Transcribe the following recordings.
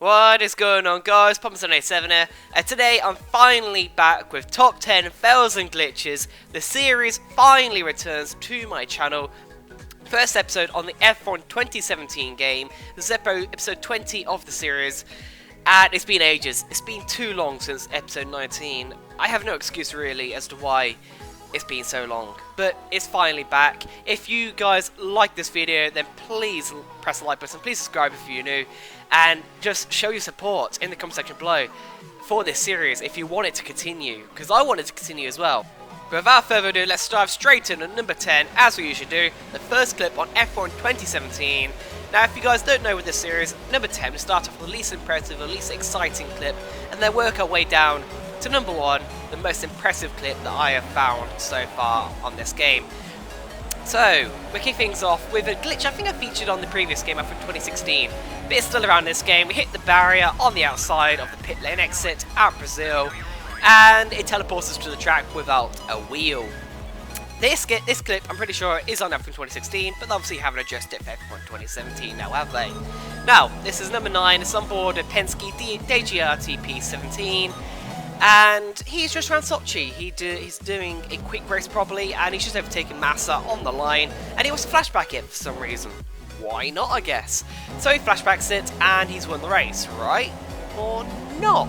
What is going on, guys? Papa787 here, and today I'm finally back with top 10 fails and glitches. The series finally returns to my channel. First episode on the F1 2017 game. This is episode 20 of the series, and it's been ages. It's been too long since episode 19. I have no excuse really as to why it's been so long, but it's finally back. If you guys like this video, then please press the like button, please subscribe if you're new, and just show your support in the comment section below for this series if you want it to continue, because I want it to continue as well. But without further ado, let's dive straight in at number 10, as we usually do, the first clip on F1 2017. Now, if you guys don't know with this series, number 10, we start off with the least impressive, the least exciting clip, and then work our way down to number 1, the most impressive clip that I have found so far on this game. So, we kick things off with a glitch I think I featured on the previous game, F1 2016, but it's still around this game. We hit the barrier on the outside of the pit lane exit at Brazil, and it teleports us to the track without a wheel. This clip, I'm pretty sure, is on F1 2016, but obviously haven't addressed it for F1 2017 now, have they? Now, this is number 9, it's on board a Penske DGR TP17. And he's just around Sochi. He's doing a quick race probably, and he's just overtaken Massa on the line, and he wants to flashback it for some reason. Why not, I guess? So he flashbacks it, and he's won the race, right? Or not?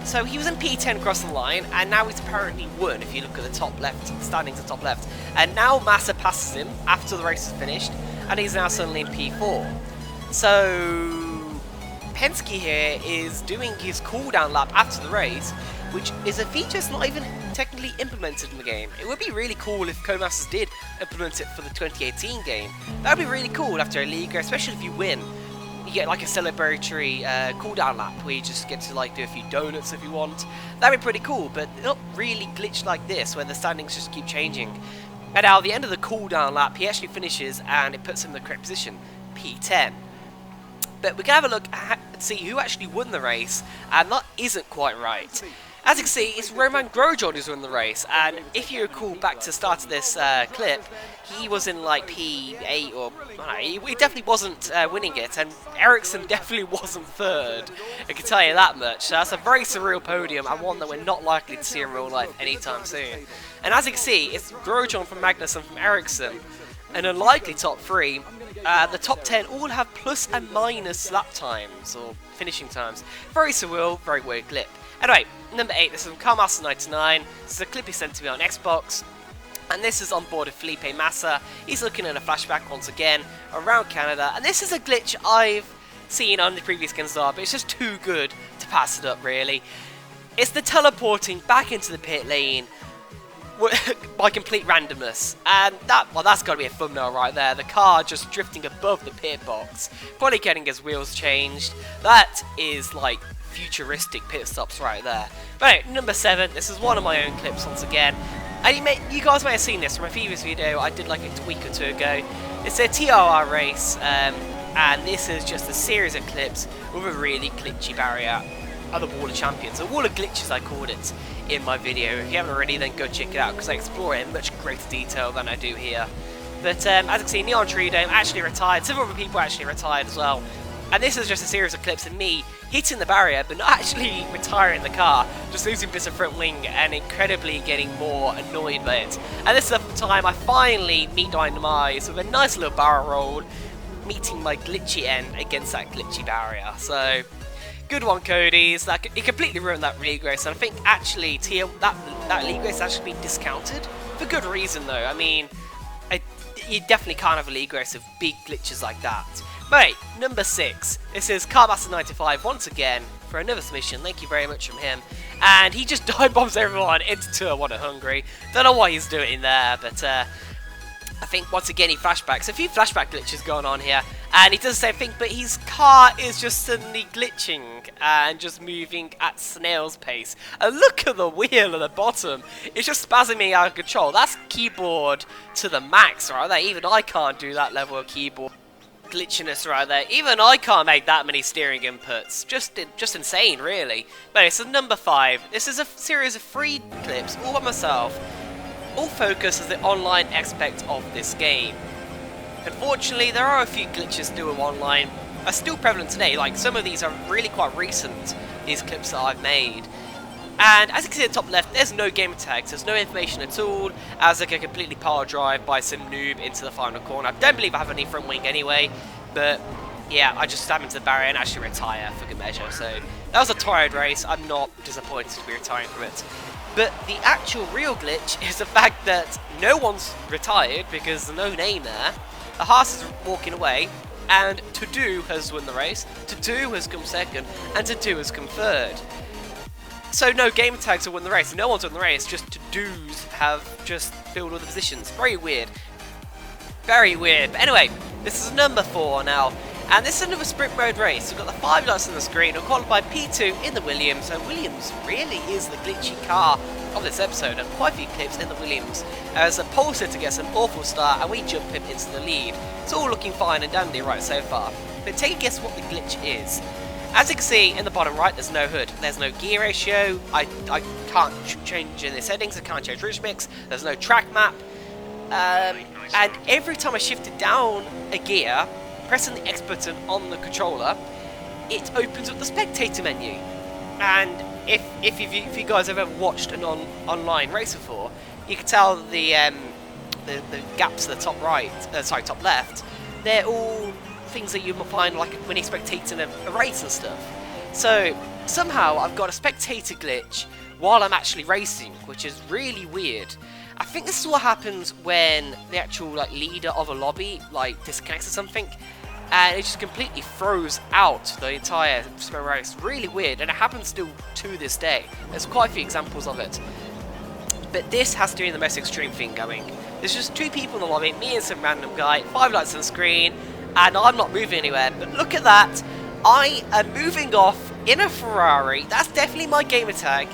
So he was in P10 across the line, and now he's apparently won, if you look at the top left, standings at top left. And now Massa passes him after the race is finished, and he's now suddenly in P4. So Penske here is doing his cooldown lap after the race, which is a feature that's not even technically implemented in the game. It would be really cool if Codemasters did implement it for the 2018 game. That would be really cool after a league, especially if you win. You get like a celebratory cooldown lap where you just get to like do a few donuts if you want. That'd be pretty cool, but not really glitched like this where the standings just keep changing. And now at the end of the cooldown lap, he actually finishes and it puts him in the correct position, P10. But we can have a look at see who actually won the race, and that isn't quite right. As you can see, it's Romain Grosjean who's won the race, and if you recall back to the start of this clip, he was in like P8 or he definitely wasn't winning it, and Ericsson definitely wasn't third. I can tell you that much. So that's a very surreal podium, and one that we're not likely to see in real life anytime soon. And as you can see, it's Grosjean from Magnussen from Ericsson. An unlikely top 3. The top 10 all have plus and minus lap times, or finishing times. Very surreal, very weird clip. Anyway, number 8, this is from CarMaster99. This is a clip he sent to me on Xbox. And this is on board of Felipe Massa. He's looking at a flashback once again around Canada. And this is a glitch I've seen on the previous games, but it's just too good to pass it up, really. It's the teleporting back into the pit lane by complete randomness, and that's got to be a thumbnail right there. The car just drifting above the pit box, probably getting his wheels changed. That is like futuristic pit stops right there. But anyway, number 7, this is one of my own clips once again, and you guys may have seen this from a previous video I did like a week or two ago. It's a TRR race, and this is just a series of clips with a really glitchy barrier of the Wall of Champions, a Wall of Glitches I called it in my video. If you haven't already, then go check it out, because I explore it in much greater detail than I do here. But as you can see, Neon Tridome actually retired, several other people actually retired as well. And this is just a series of clips of me hitting the barrier, but not actually retiring the car, just losing bits of front wing and incredibly getting more annoyed by it. And this is the time I finally meet my demise with a nice little barrel roll, meeting my glitchy end against that glitchy barrier. So good one, Cody's. He completely ruined that league race, and I think actually that league race has actually been discounted for good reason, though. I mean, you definitely can't have a league race with big glitches like that. But hey, number 6. This is CarMaster95 once again for another submission. Thank you very much from him. And he just dive bombs everyone into Turn 1 at Hungary. Don't know why he's doing it in there, but I think once again he flashbacks. A few flashback glitches going on here, and he does the same thing, but his car is just suddenly glitching and just moving at snail's pace. And look at the wheel at the bottom. It's just spasming out of control. That's keyboard to the max right there. Even I can't do that level of keyboard glitchiness right there. Even I can't make that many steering inputs. Just insane, really. But anyway, so number 5. This is a series of 3 clips all by myself, all focused as the online aspect of this game. Unfortunately, there are a few glitches to do with online, are still prevalent today. Like, some of these are really quite recent, these clips that I've made. And as you can see at the top left, there's no gamer tags, there's no information at all, as I get completely power drive by some noob into the final corner. I don't believe I have any front wing anyway, but yeah, I just stab into the barrier and actually retire for good measure. So that was a tired race. I'm not disappointed to be retiring from it. But the actual real glitch is the fact that no one's retired because there's no name there. The Haas is walking away, and To-Do has won the race, To-Do has come second, and To-Do has come third. So no gamer tags have won the race, no one's won the race, just To-Dos have just filled all the positions. Very weird. Very weird. But anyway, this is number 4 now. And this is another sprint mode race. We've got the 5 lights on the screen. We're qualified P2 in the Williams. So Williams really is the glitchy car of this episode. And quite a few clips in the Williams. As a pole sitter gets an awful start and we jump him into the lead. It's all looking fine and dandy right so far. But take a guess what the glitch is. As you can see in the bottom right, there's no hood. There's no gear ratio. I can't change in the settings. I can't change ridge mix. There's no track map. And every time I shifted down a gear, pressing the X button on the controller, it opens up the spectator menu. And if you guys have ever watched an online race before, you can tell the gaps at the top right, top left, they're all things that you might find like when you're spectating a race and stuff. So somehow I've got a spectator glitch while I'm actually racing, which is really weird. I think this is what happens when the actual leader of a lobby disconnects or something, and it just completely throws out the entire sprint race. Really weird, and it happens still to this day. There's quite a few examples of it. But this has to be the most extreme thing going. There's just 2 people in the lobby, me and some random guy, 5 lights on the screen, and I'm not moving anywhere. But look at that, I am moving off in a Ferrari. That's definitely my gamer tag.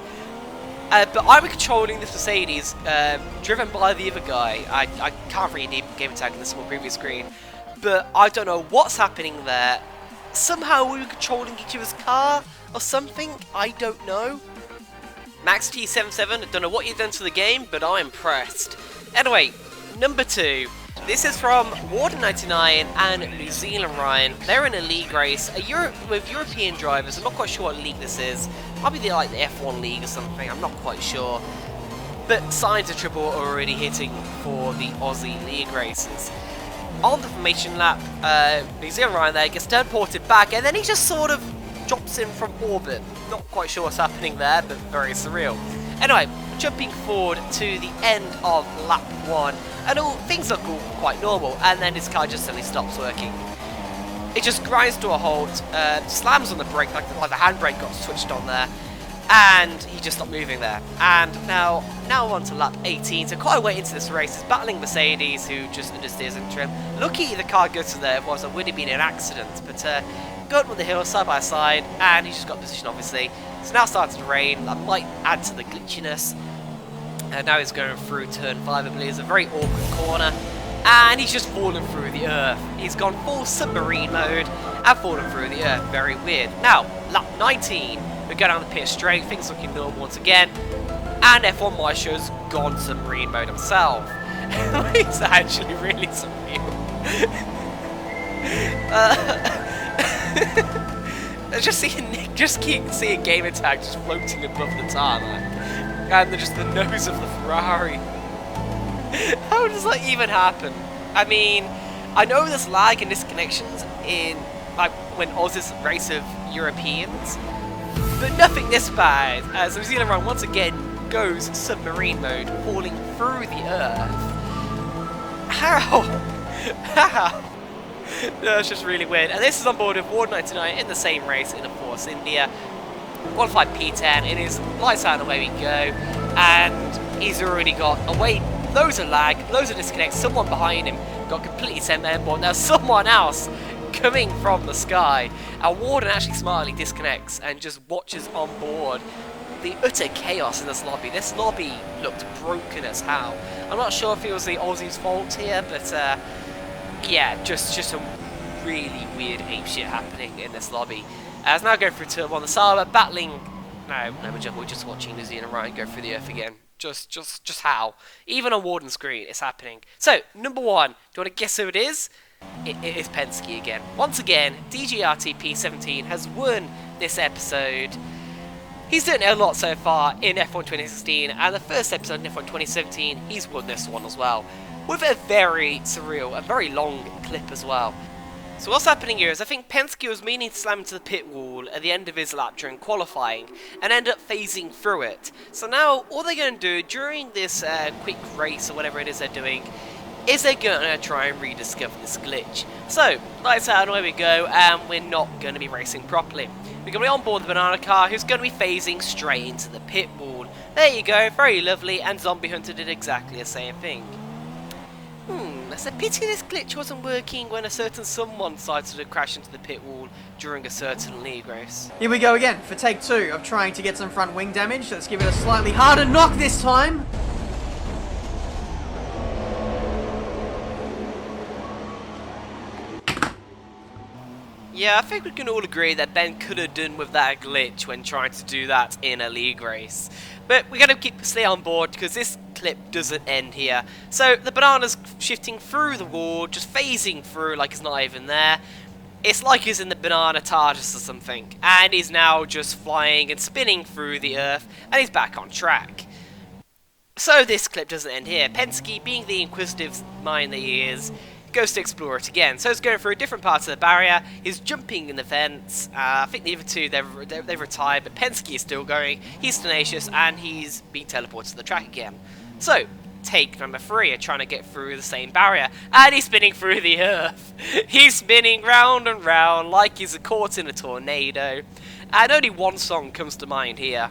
But I'm controlling this Mercedes, driven by the other guy. I can't really name gamer tag in the small previous screen. But I don't know what's happening there. Somehow we were controlling each other's car or something. I don't know. Max T77, I don't know what you've done to the game, but I'm impressed. Anyway, number 2. This is from Warden99 and New Zealand Ryan. They're in a league race, with European drivers. I'm not quite sure what league this is. Might be the F1 league or something, I'm not quite sure. But signs of trouble are already hitting for the Aussie league races. On the formation lap, New Zealand Ryan there gets teleported back, and then he just sort of drops in from orbit. Not quite sure what's happening there, but very surreal. Anyway, jumping forward to the end of lap 1, and all things look all quite normal, and then his car just suddenly stops working. It just grinds to a halt, slams on the brake, like the handbrake got switched on there, and he just stopped moving there. And now on to lap 18, so quite a way into this race, is battling Mercedes, who just understeers into him. Lucky the car goes to there, otherwise it would have been an accident, but got on the hill side by side, and he just got position obviously. So now starting to rain, that might add to the glitchiness. And now he's going through turn 5, I believe. It's a very awkward corner. And he's just fallen through the earth. He's gone full submarine mode and fallen through the earth. Very weird. Now, lap 19. We go down the pit straight. Things looking normal once again. And F1 Maestro's gone submarine mode himself. He's actually really surreal. Just keep seeing gamer tag just floating above the tarmac. And just the nose of the Ferrari. How does that even happen? I mean, I know there's lag and disconnections in when Aussies race of Europeans, but nothing this bad. As New Zealand Ryan once again goes submarine mode, falling through the earth. How? How? No, it's just really weird. And this is on board with Ward99 in the same race in a Force India. Qualified P10, it is lights out and away we go, and he's already got away, loads of lag, loads of disconnects, someone behind him got completely sent airborne, now someone else coming from the sky, and Warden actually smartly disconnects and just watches on board the utter chaos in this lobby. This lobby looked broken as hell. I'm not sure if it was the Aussies' fault here, but yeah, just some really weird ape shit happening in this lobby. As now going through turn 1, the Saba battling. No, we're just watching New Zealand Ryan go through the earth again. Just how? Even on Warden's screen, it's happening. So, number 1, do you want to guess who it is? it is Penske again. Once again, DGRTP17 has won this episode. He's done a lot so far in F1 2016, and the first episode in F1 2017, he's won this one as well, with a very surreal and very long clip as well. So what's happening here is I think Penske was meaning to slam into the pit wall at the end of his lap during qualifying, and end up phasing through it. So now, all they're going to do during this quick race, or whatever it is they're doing, is they're going to try and rediscover this glitch. So, lights out, away we go, and we're not going to be racing properly. We're going to be on board the banana car, who's going to be phasing straight into the pit wall. There you go, very lovely, and Zombie Hunter did exactly the same thing. It's a pity this glitch wasn't working when a certain someone decided to crash into the pit wall during a certain league race. Here we go again for take 2 of trying to get some front wing damage. Let's give it a slightly harder knock this time. Yeah, I think we can all agree that Ben could have done with that glitch when trying to do that in a league race. But we're going to stay on board because this clip doesn't end here. So the banana's shifting through the wall, just phasing through like it's not even there. It's like he's in the banana TARDIS or something. And he's now just flying and spinning through the earth, and he's back on track. So this clip doesn't end here. Penske, being the inquisitive mind that he is, goes to explore it again. So it's going through different parts of the barrier. He's jumping in the fence. I think the other two, they've retired, but Penske is still going. He's tenacious, and he's being teleported to the track again. So, take number 3, trying to get through the same barrier, and he's spinning through the earth. He's spinning round and round like he's caught in a tornado. And only one song comes to mind here.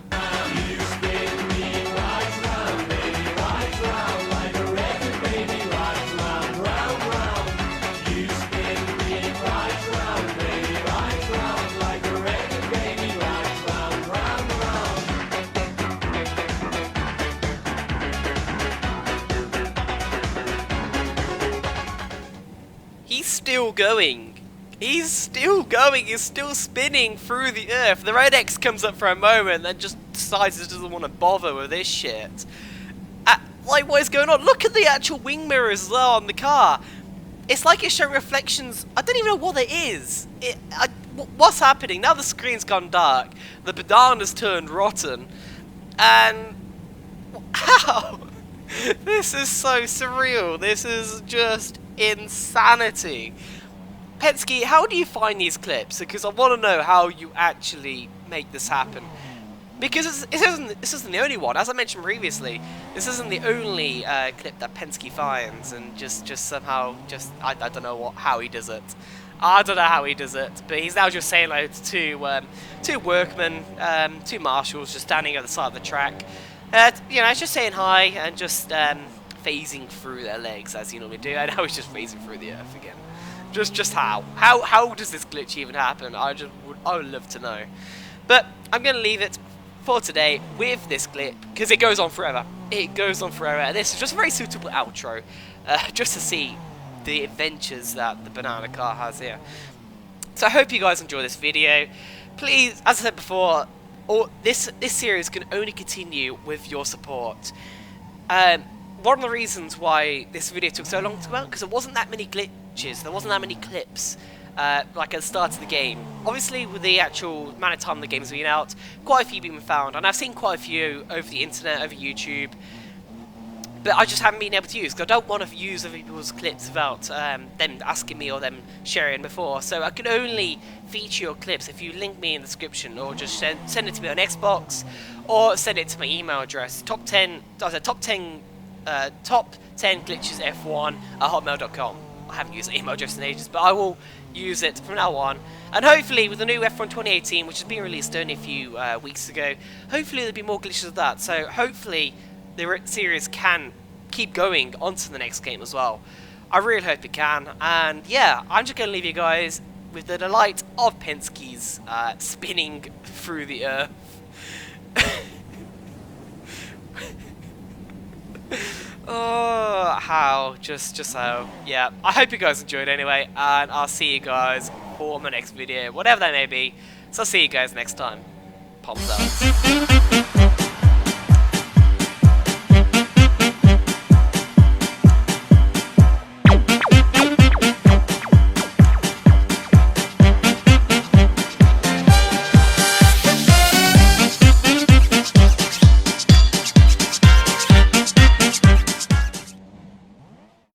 He's still going. He's still going. He's still spinning through the earth. The Red X comes up for a moment and just decides he doesn't want to bother with this shit. Like, what is going on? Look at the actual wing mirrors as well on the car. It's like it's showing reflections. I don't even know what it is. What's happening? Now the screen's gone dark. The banana's turned rotten. And... how? This is so surreal. This is just insanity. Penske, how do you find these clips? Because I want to know how you actually make this happen. Because this isn't the only one. As I mentioned previously, this isn't the only clip that Penske finds, and just somehow, I don't know how he does it. I don't know how he does it, but he's now just saying hello to two workmen, 2 marshals just standing at the side of the track. You know, just saying hi and just phasing through their legs as you normally do. And now he's just phasing through the earth again. Just how? How does this glitch even happen? I would love to know. But I'm going to leave it for today with this clip because it goes on forever. It goes on forever. And this is just a very suitable outro just to see the adventures that the banana car has here. So I hope you guys enjoy this video. Please, as I said before, this series can only continue with your support. One of the reasons why this video took so long to come out, because there wasn't that many glitches, there wasn't that many clips, like at the start of the game. Obviously, with the actual amount of time the game's been out, quite a few have been found, and I've seen quite a few over the internet, over YouTube, but I just haven't been able to use, because I don't want to use other people's clips without them asking me or them sharing before. So I can only feature your clips if you link me in the description, or just send it to me on Xbox, or send it to my email address, top 10 glitches f1@hotmail.com. I haven't used the email address in ages, but I will use it from now on. And hopefully with the new F1 2018, which has been released only a few weeks ago, hopefully there'll be more glitches of that. So hopefully the series can keep going onto the next game as well. I really hope it can. And yeah, I'm just going to leave you guys with the delight of Penske's spinning through the earth. Oh, how? Just how. Yeah, I hope you guys enjoyed anyway, and I'll see you guys for my next video, whatever that may be. So I'll see you guys next time. Pops out.